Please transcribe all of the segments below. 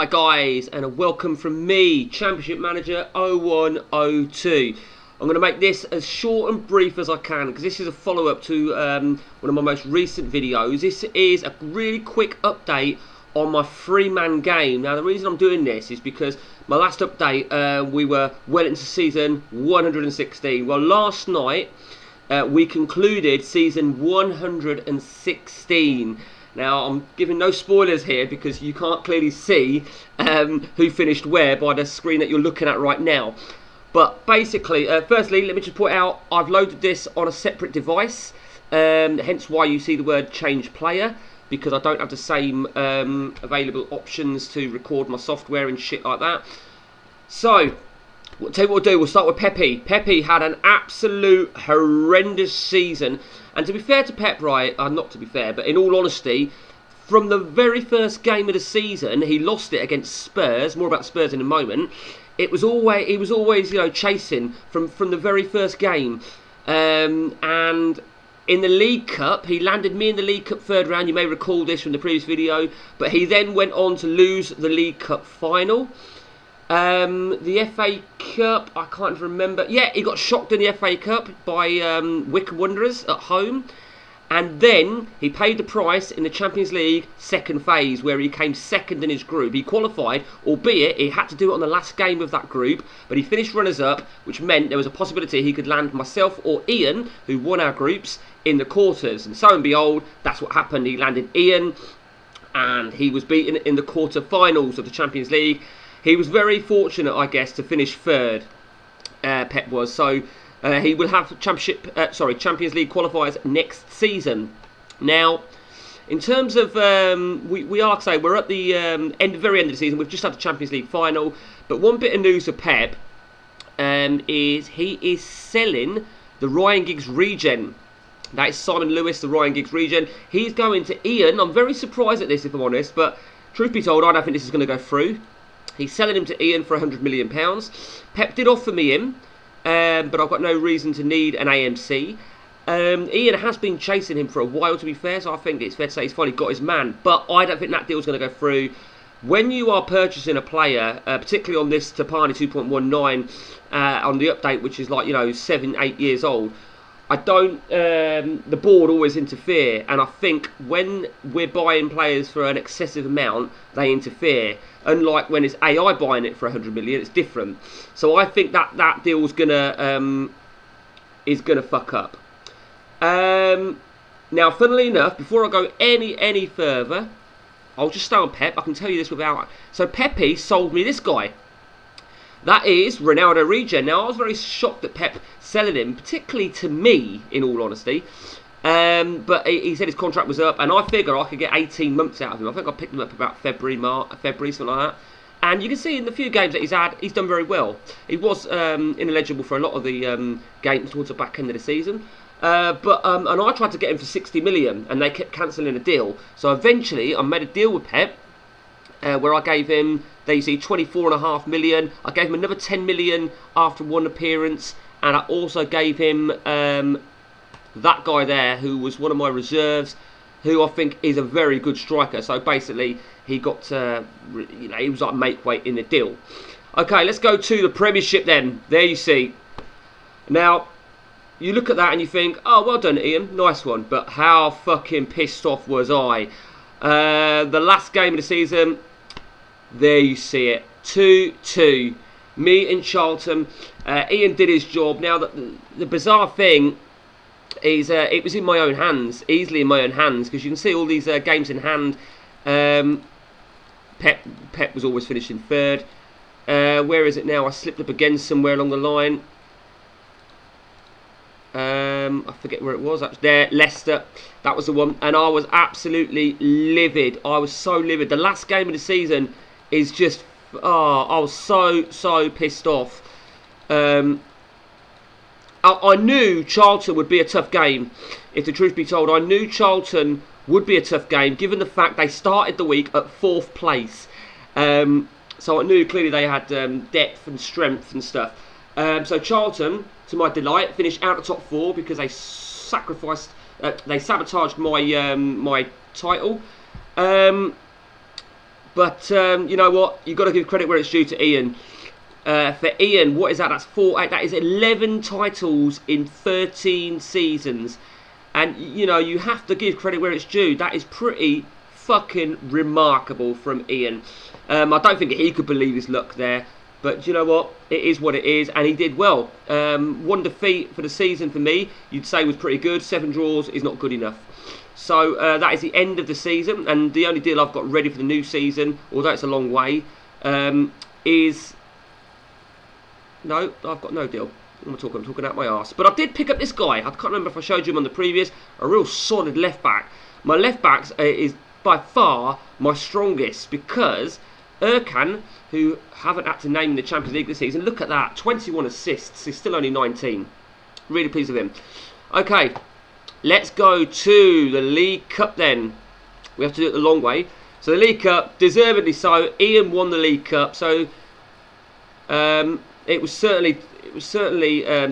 Hi guys, and a welcome from me, Championship Manager 0102. I'm going to make this as short and brief as I can because this is a follow-up to one of my most recent videos. This is a really quick update on my three-man game. Now the reason I'm doing this is because my last update we were well into season 116. Well, last night we concluded season 116. Now, I'm giving no spoilers here because you can't clearly see who finished where by the screen that you're looking at right now. But basically, firstly, let me just point out, I've loaded this on a separate device, hence why you see the word change player, because I don't have the same available options to record my software and shit like that. So, I'll tell you what we'll do, we'll start with Pepe. Pepe had an absolute horrendous season. And to be fair to Pep, right, not to be fair, but in all honesty, from the very first game of the season, he lost it against Spurs. More about Spurs in a moment. He was always, chasing from the very first game. And in the League Cup, he landed me in the League Cup third round. You may recall this from the previous video, but he then went on to lose the League Cup final. The FA Cup, I can't remember. Yeah, he got shocked in the FA Cup by Wycombe Wanderers at home. And then he paid the price in the Champions League second phase, where he came second in his group. He qualified, albeit he had to do it on the last game of that group. But he finished runners-up, which meant there was a possibility he could land myself or Ian, who won our groups, in the quarters. And so and behold, that's what happened. He landed Ian, and he was beaten in the quarter-finals of the Champions League. He was very fortunate, I guess, to finish third. Pep was. So he will have Champions League qualifiers next season. Now, in terms of we are, like I say, we're at the very end of the season. We've just had the Champions League final. But one bit of news for Pep is he is selling the Ryan Giggs regen. That is Simon Lewis, the Ryan Giggs regen. He's going to Ian. I'm very surprised at this, if I'm honest. But truth be told, I don't think this is going to go through. He's selling him to Ian for £100 million. Pep did offer me him, but I've got no reason to need an AMC. Ian has been chasing him for a while, to be fair, so I think it's fair to say he's finally got his man. But I don't think that deal's going to go through. When you are purchasing a player, particularly on this Tapani 2.19, on the update, which is 7-8 years old, I don't. The board always interfere, and I think when we're buying players for an excessive amount, they interfere. Unlike when it's AI buying it for 100 million, it's different. So I think that deal's gonna fuck up. Now, funnily enough, before I go any further, I'll just stay on Pep. I can tell you this without. So Pepe sold me this guy. That is Ronaldo regen. Now, I was very shocked at Pep selling him, particularly to me, in all honesty. But he said his contract was up, and I figure I could get 18 months out of him. I think I picked him up about February, something like that. And you can see in the few games that he's had, he's done very well. He was ineligible for a lot of the games towards the back end of the season. And I tried to get him for 60 million, and they kept cancelling the deal. So eventually, I made a deal with Pep, where I gave him, there you see, 24.5 million. I gave him another 10 million after one appearance, and I also gave him that guy there, who was one of my reserves, who I think is a very good striker. So basically, he got, he was like make weight in the deal. Okay, let's go to the Premiership then. There you see. Now, you look at that and you think, oh, well done, Ian, nice one. But how fucking pissed off was I? The last game of the season, there you see it, 2-2. Me and Charlton. Ian did his job. Now, the bizarre thing is it was in my own hands, easily in my own hands, because you can see all these games in hand. Pep was always finishing third. Where is it now? I slipped up again somewhere along the line. I forget where it was. That's there, Leicester. That was the one, and I was absolutely livid. I was so livid. The last game of the season is just, I was so pissed off. I knew Charlton would be a tough game. If the truth be told, I knew Charlton would be a tough game, given the fact they started the week at 4th place. So I knew clearly they had depth and strength and stuff. So Charlton, to my delight, finished out of top 4 because they sabotaged my title. But you know what? You've got to give credit where it's due to Ian. For Ian, what is that? That's 4, 8. That is 11 titles in 13 seasons. And, you know, you have to give credit where it's due. That is pretty fucking remarkable from Ian. I don't think he could believe his luck there. But you know what? It is what it is, and he did well. 1 defeat for the season for me, you'd say was pretty good. 7 draws is not good enough. So that is the end of the season, and the only deal I've got ready for the new season, although it's a long way, is... No, I've got no deal. I'm talking out my arse. But I did pick up this guy. I can't remember if I showed you him on the previous. A real solid left back. My left back is by far my strongest, because Erkan, who haven't had to name in the Champions League this season, look at that, 21 assists. He's still only 19. Really pleased with him. Okay, let's go to the League Cup then. We have to do it the long way. So the League Cup, deservedly so. Ian won the League Cup, so it was certainly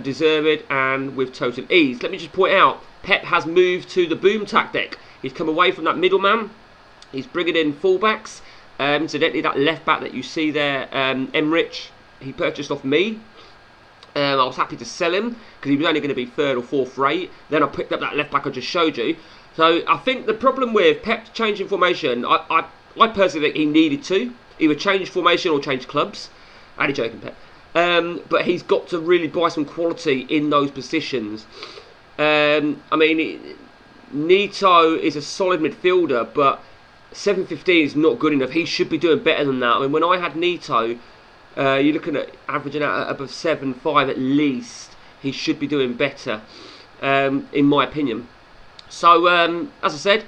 deserved and with total ease. Let me just point out, Pep has moved to the boom tactic. He's come away from that middleman. He's bringing in fullbacks. Incidentally, that left back that you see there, Emrich, he purchased off me. I was happy to sell him because he was only going to be 3rd or 4th rate. Then I picked up that left back I just showed you. So I think the problem with Pep changing formation, I personally think he needed to either change formation or change clubs. I'm only joking, Pep. But he's got to really buy some quality in those positions. I mean, Nito is a solid midfielder, but 715 is not good enough. He should be doing better than that. I mean, when I had Nito, you're looking at averaging out above 7.5 at least. He should be doing better, in my opinion. So, as I said,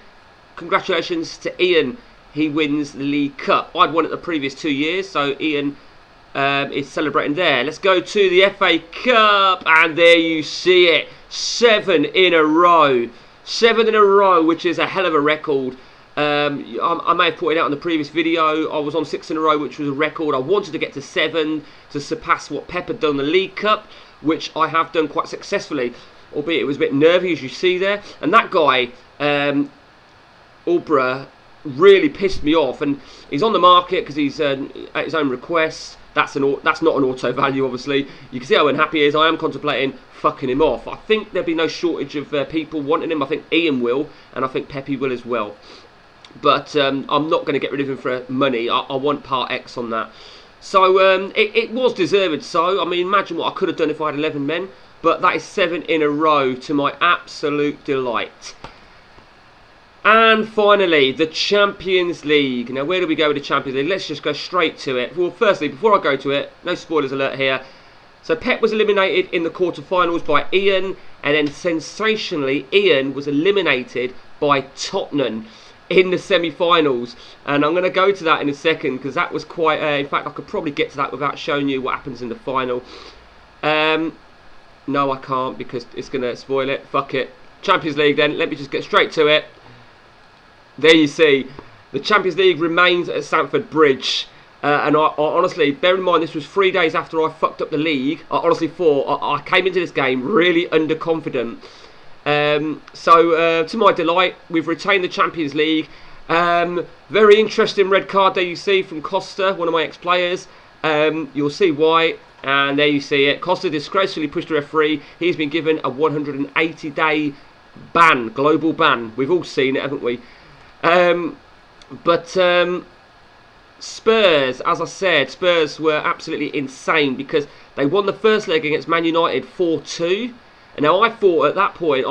congratulations to Ian. He wins the League Cup. I'd won it the previous 2 years, so Ian is celebrating there. Let's go to the FA Cup, and there you see it. 7 in a row. 7 in a row, which is a hell of a record. I may have put it out in the previous video. I was on 6 in a row, which was a record. I wanted to get to 7 to surpass what Pep had done in the League Cup, which I have done quite successfully, albeit it was a bit nervy, as you see there. And that guy, Ulbra, really pissed me off, and he's on the market because he's at his own request. That's not an auto value, obviously. You can see how unhappy he is. I am contemplating fucking him off. I think there'll be no shortage of people wanting him. I think Ian will, and I think Pepe will as well. But I'm not going to get rid of him for money. I want part X on that. So it was deserved. So I mean, imagine what I could have done if I had 11 men. But that is 7 in a row to my absolute delight. And finally, the Champions League. Now, where do we go with the Champions League? Let's just go straight to it. Well, firstly, before I go to it, no spoilers alert here. So Pep was eliminated in the quarterfinals by Ian, and then sensationally, Ian was eliminated by Tottenham in the semi-finals. And I'm going to go to that in a second, because that was quite... in fact, I could probably get to that without showing you what happens in the final. No, I can't, because it's going to spoil it. Fuck it. Champions League then. Let me just get straight to it. There you see, the Champions League remains at Stamford Bridge. And I honestly, bear in mind, this was 3 days after I fucked up the league. I honestly thought I came into this game really underconfident. So to my delight, we've retained the Champions League. Very interesting red card there you see from Costa, one of my ex-players. You'll see why. And there you see it. Costa disgracefully pushed the referee. He's been given a 180-day ban, global ban. We've all seen it, haven't we? Spurs, as I said, Spurs were absolutely insane because they won the first leg against Man United 4-2. And now I thought at that point,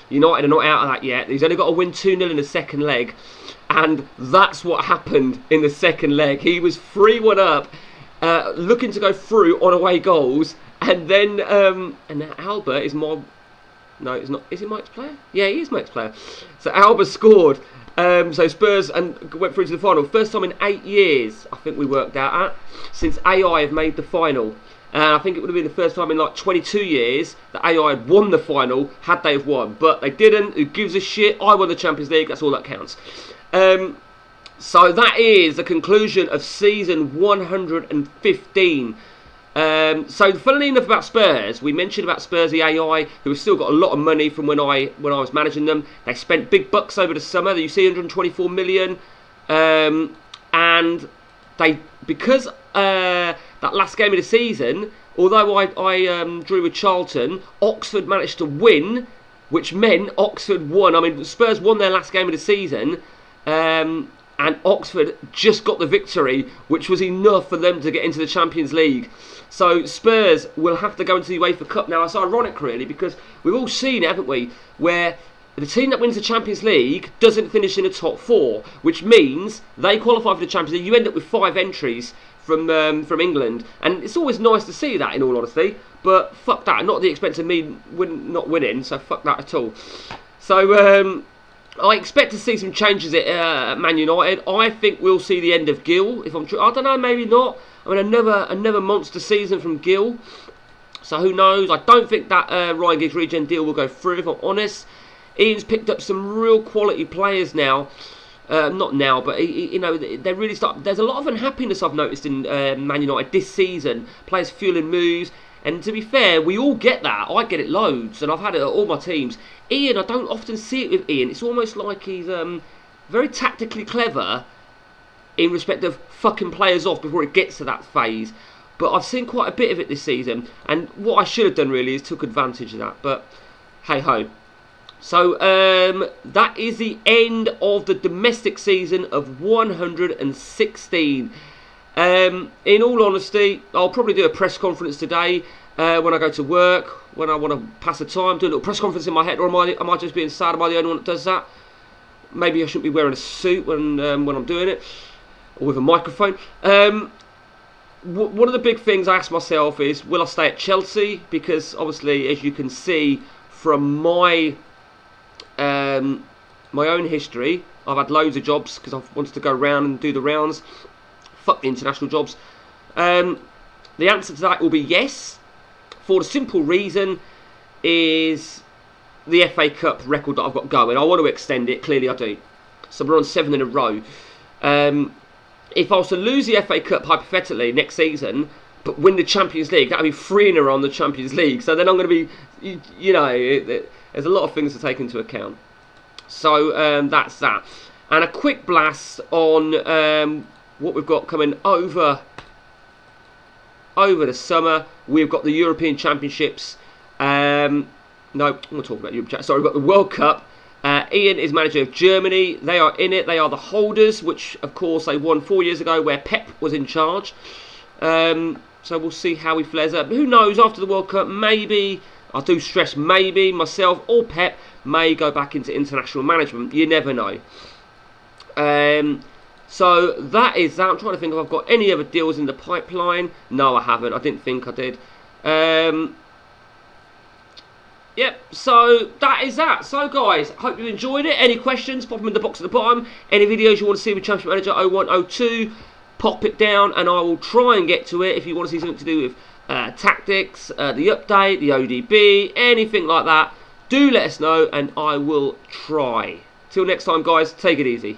United are not out of that yet. He's only got to win 2-0 in the second leg. And that's what happened in the second leg. He was 3-1 up, looking to go through on away goals. And then Alba is more... No, it's not. Is he Mike's player? Yeah, he is Mike's player. So Alba scored. So Spurs went through to the final. First time in 8 years, I think we worked out at, since AI have made the final. And I think it would have been the first time in like 22 years that AI had won the final, had they have won. But they didn't. Who gives a shit? I won the Champions League. That's all that counts. So that is the conclusion of season 115. So funnily enough about Spurs, we mentioned about Spurs, the AI, who have still got a lot of money from when I was managing them. They spent big bucks over the summer. You see 124 million. And and because that last game of the season, although I drew with Charlton, Oxford managed to win, which meant Oxford won. I mean, Spurs won their last game of the season, and Oxford just got the victory, which was enough for them to get into the Champions League. So Spurs will have to go into the UEFA Cup. Now, it's ironic, really, because we've all seen it, haven't we, where the team that wins the Champions League doesn't finish in the top 4, which means they qualify for the Champions League. You end up with 5 entries from England, and it's always nice to see that, in all honesty. But fuck that, not at the expense of me not winning. So fuck that at all. So I expect to see some changes at Man United. I think we'll see the end of Gill. If I'm true, I don't know, maybe not. I mean, another monster season from Gill. So who knows? I don't think that Ryan Giggs regen deal will go through, if I'm honest. Ian's picked up some real quality players now. Not now, but they really start. There's a lot of unhappiness I've noticed in Man United this season. Players fueling moves, and to be fair, we all get that. I get it loads, and I've had it at all my teams. Ian, I don't often see it with Ian. It's almost like he's very tactically clever in respect of fucking players off before it gets to that phase. But I've seen quite a bit of it this season, and what I should have done really is took advantage of that. But hey ho. So that is the end of the domestic season of 116. In all honesty, I'll probably do a press conference today when I go to work, when I want to pass the time, do a little press conference in my head, or am I just being sad? Am I the only one that does that? Maybe I shouldn't be wearing a suit when I'm doing it, or with a microphone. One of the big things I ask myself is, will I stay at Chelsea? Because obviously, as you can see from my own history, I've had loads of jobs because I've wanted to go around and do the rounds. Fuck the international jobs. The answer to that will be yes, for the simple reason is the FA Cup record that I've got going. I want to extend it, clearly I do. So we're on 7 in a row. If I was to lose the FA Cup hypothetically next season, but win the Champions League, that would be 3 in a row on the Champions League. So then I'm going to be, there's a lot of things to take into account. So that's that. And a quick blast on what we've got coming over the summer. We've got the European Championships. No, I'm going to talk about European. Sorry, we've got the World Cup. Ian is manager of Germany. They are in it. They are the holders, which of course they won 4 years ago, where Pep was in charge. So we'll see how he flares up. Who knows? After the World Cup, maybe, I do stress maybe, myself or Pep may go back into international management. You never know. So that is that. I'm trying to think if I've got any other deals in the pipeline. No, I haven't. I didn't think I did. Yep, so that is that. So guys, hope you enjoyed it. Any questions, pop them in the box at the bottom. Any videos you want to see with Championship Manager 0102, pop it down and I will try and get to it. If you want to see something to do with tactics, the update, the ODB, anything like that, do let us know and I will try. Till next time guys, take it easy.